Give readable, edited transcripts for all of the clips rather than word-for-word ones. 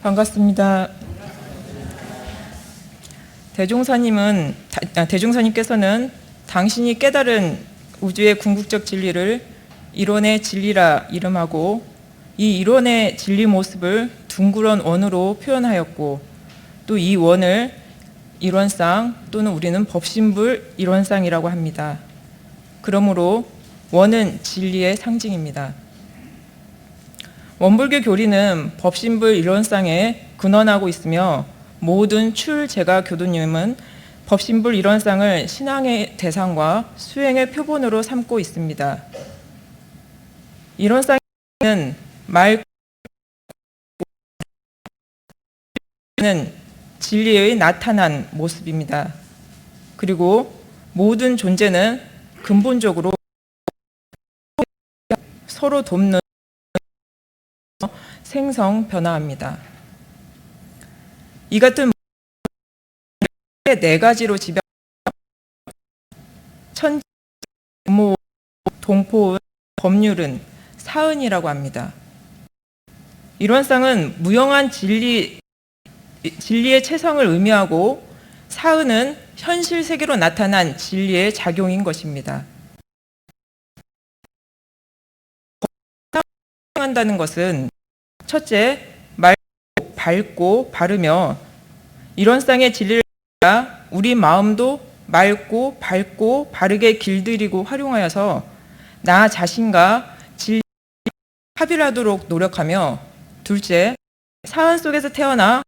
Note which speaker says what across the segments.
Speaker 1: 반갑습니다. 대종사님께서는 당신이 깨달은 우주의 궁극적 진리를 이론의 진리라 이름하고 이 이론의 진리 모습을 둥그런 원으로 표현하였고 또 이 원을 이론상 또는 우리는 법신불 이론상이라고 합니다. 그러므로 원은 진리의 상징입니다. 원불교 교리는 법신불 이론상에 근원하고 있으며 모든 출제가 교도님은 법신불 이론상을 신앙의 대상과 수행의 표본으로 삼고 있습니다. 이론상은 말은 진리의 나타난 모습입니다. 그리고 모든 존재는 근본적으로 서로 돕는 생성 변화합니다. 이 같은 네 가지로 지배 천지, 모, 동포은, 법률은 사은이라고 합니다. 이론상은 무형한 진리의 체성을 의미하고 사은은 현실 세계로 나타난 진리의 작용인 것입니다. 한다는 것은 첫째, 맑고 밝고 바르며 이론상의 진리를 따라 우리 마음도 맑고 밝고 바르게 길들이고 활용하여서 나 자신과 진리에 합일하도록 노력하며 둘째, 사은 속에서 태어나서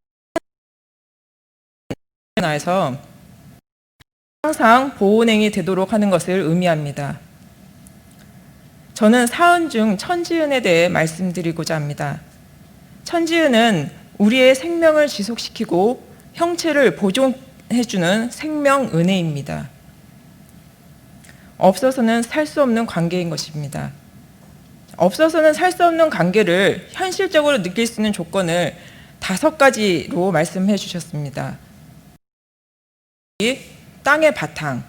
Speaker 1: 항상 보온행이 되도록 하는 것을 의미합니다. 저는 사은 중 천지은에 대해 말씀드리고자 합니다. 천지은은 우리의 생명을 지속시키고 형체를 보존해주는 생명은혜입니다. 없어서는 살 수 없는 관계인 것입니다. 없어서는 살 수 없는 관계를 현실적으로 느낄 수 있는 조건을 5가지로 말씀해 주셨습니다. 땅의 바탕,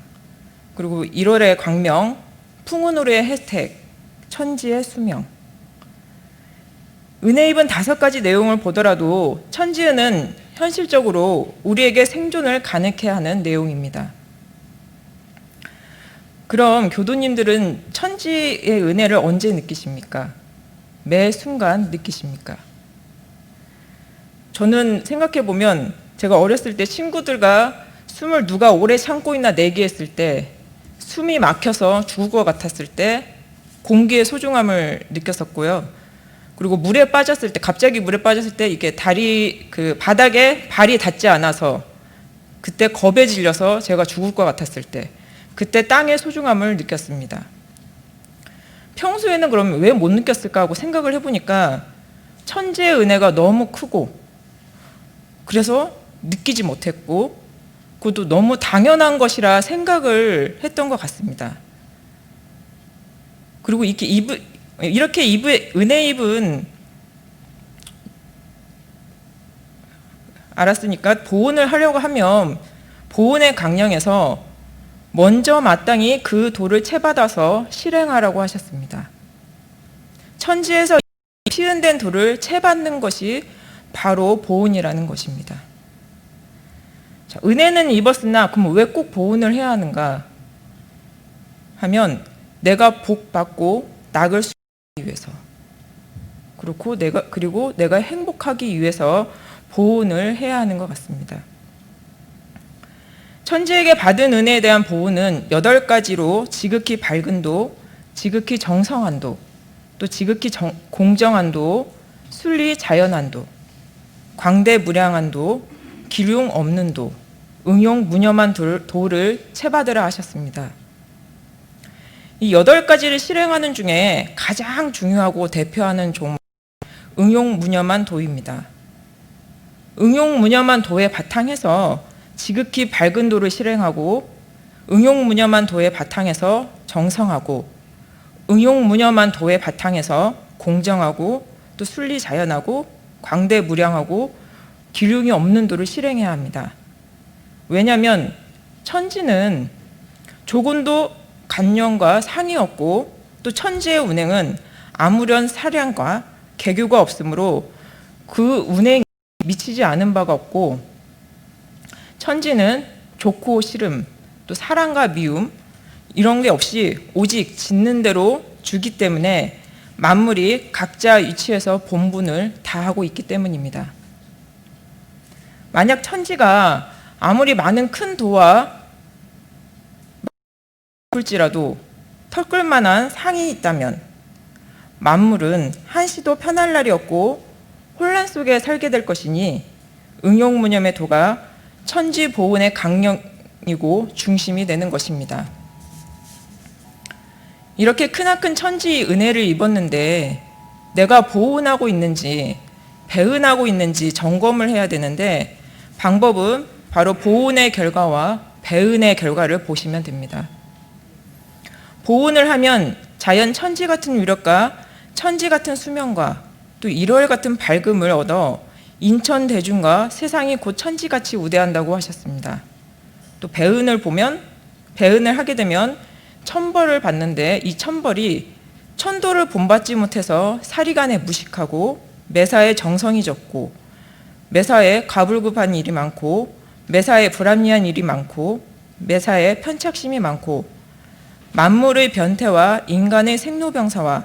Speaker 1: 그리고 1월의 광명, 풍운호의 혜택, 천지의 수명. 은혜 입은 5가지 내용을 보더라도 천지은은 현실적으로 우리에게 생존을 가능케 하는 내용입니다. 그럼 교도님들은 천지의 은혜를 언제 느끼십니까? 매 순간 느끼십니까? 저는 생각해보면 제가 어렸을 때 친구들과 숨을 누가 오래 참고 있나 내기했을 때 숨이 막혀서 죽을 것 같았을 때 공기의 소중함을 느꼈었고요. 그리고 물에 빠졌을 때, 갑자기 물에 빠졌을 때 이게 바닥에 발이 닿지 않아서 그때 겁에 질려서 제가 죽을 것 같았을 때 그때 땅의 소중함을 느꼈습니다. 평소에는 그러면 왜 못 느꼈을까 하고 생각을 해보니까 천지의 은혜가 너무 크고 그래서 느끼지 못했고 그것도 너무 당연한 것이라 생각을 했던 것 같습니다. 그리고 이렇게 은혜 입은 알았으니까 보온을 하려고 하면 보온의 강령에서 먼저 마땅히 그 도를 채받아서 실행하라고 하셨습니다. 천지에서 시은된 도를 채받는 것이 바로 보온이라는 것입니다. 자, 은혜는 입었으나 그럼 왜 꼭 보온을 해야 하는가 하면 내가 복 받고 낙을 수하기 위해서 그리고 내가 행복하기 위해서 보온을 해야 하는 것 같습니다. 천지에게 받은 은혜에 대한 보온은 8가지로 지극히 밝은 도, 지극히 정성한 도, 또 지극히 공정한 도, 순리 자연한 도, 광대무량한 도, 기륭 없는 도, 응용 무념한 도를 채받으라 하셨습니다. 이 8가지를 실행하는 중에 가장 중요하고 대표하는 종목은 응용 무념한 도입니다. 응용 무념한 도의 바탕에서 지극히 밝은 도를 실행하고 응용 무념한 도의 바탕에서 정성하고 응용 무념한 도의 바탕에서 공정하고 또 순리 자연하고 광대무량하고 기륭이 없는 도를 실행해야 합니다. 왜냐하면 천지는 조금도 간령과 상이 없고 또 천지의 운행은 아무런 사량과 개교가 없으므로 그 운행이 미치지 않은 바가 없고, 천지는 좋고 싫음, 또 사랑과 미움 이런 게 없이 오직 짓는 대로 주기 때문에 만물이 각자 위치에서 본분을 다하고 있기 때문입니다. 만약 천지가 아무리 많은 큰 도와 풀지라도 털끌 만한 상이 있다면 만물은 한시도 편할 날이 없고 혼란 속에 살게 될 것이니 응용무념의 도가 천지 보훈의 강령이고 중심이 되는 것입니다. 이렇게 크나큰 천지의 은혜를 입었는데 내가 보훈하고 있는지 배은하고 있는지 점검을 해야 되는데, 방법은 바로 보훈의 결과와 배은의 결과를 보시면 됩니다. 보훈을 하면 자연 천지 같은 위력과 천지 같은 수명과 또 일월 같은 밝음을 얻어 인천 대중과 세상이 곧 천지같이 우대한다고 하셨습니다. 또 배은을 하게 되면 천벌을 받는데, 이 천벌이 천도를 본받지 못해서 사리간에 무식하고 매사에 정성이 적고 매사에 가불급한 일이 많고 매사에 불합리한 일이 많고 매사에 편착심이 많고 만물의 변태와 인간의 생로병사와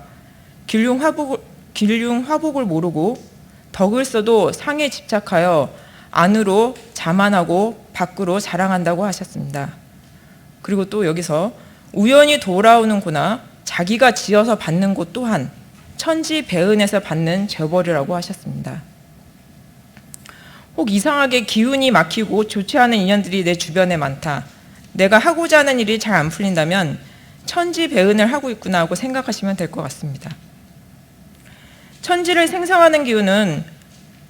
Speaker 1: 길흉화복을 모르고 덕을 써도 상에 집착하여 안으로 자만하고 밖으로 자랑한다고 하셨습니다. 그리고 또 여기서 우연히 돌아오는구나 자기가 지어서 받는 것 또한 천지 배은에서 받는 죄벌이라고 하셨습니다. 혹 이상하게 기운이 막히고 좋지 않은 인연들이 내 주변에 많다, 내가 하고자 하는 일이 잘 안 풀린다면 천지 배은을 하고 있구나 하고 생각하시면 될 것 같습니다. 천지를 생성하는 기운은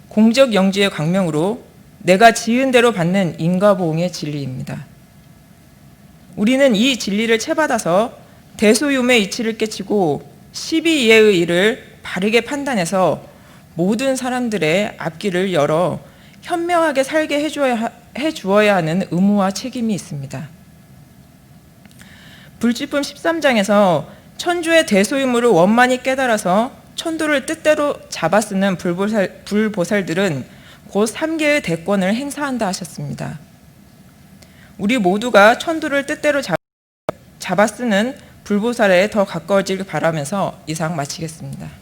Speaker 1: 공적 영지의 광명으로 내가 지은 대로 받는 인과보응의 진리입니다. 우리는 이 진리를 채받아서 대소윰의 이치를 깨치고 12이해의 일을 바르게 판단해서 모든 사람들의 앞길을 열어 현명하게 살게 해주어야 하는 의무와 책임이 있습니다. 불지품 13장에서 천주의 대소유무를 원만히 깨달아서 천도를 뜻대로 잡아쓰는 불보살들은 곧 3계의 대권을 행사한다 하셨습니다. 우리 모두가 천도를 뜻대로 잡아쓰는 불보살에 더 가까워지길 바라면서 이상 마치겠습니다.